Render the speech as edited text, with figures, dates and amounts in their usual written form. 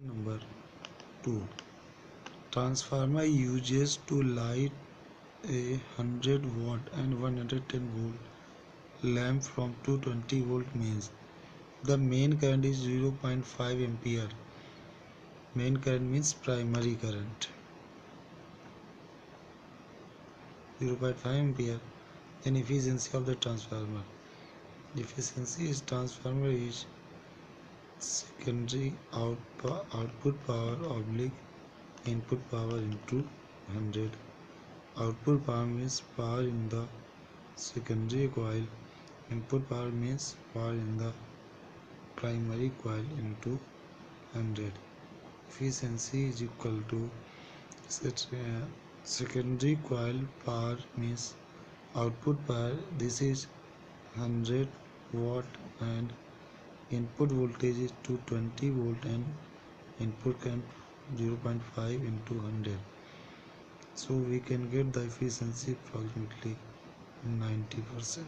Number 2. Transformer uses to light a 100 watt and 110 volt lamp from 220 volt mains. The main current is 0.5 ampere. Main current means primary current. 0.5 ampere. Then efficiency of the transformer. Efficiency is transformer is secondary output power oblique input power into 100. Output power means power in the secondary coil. Input power means power in the primary coil into 100. Efficiency is equal to secondary coil power means output power. This is 100 watt and input voltage is 220 volt and input current 0.5 into 100. So we can get the efficiency approximately 90%.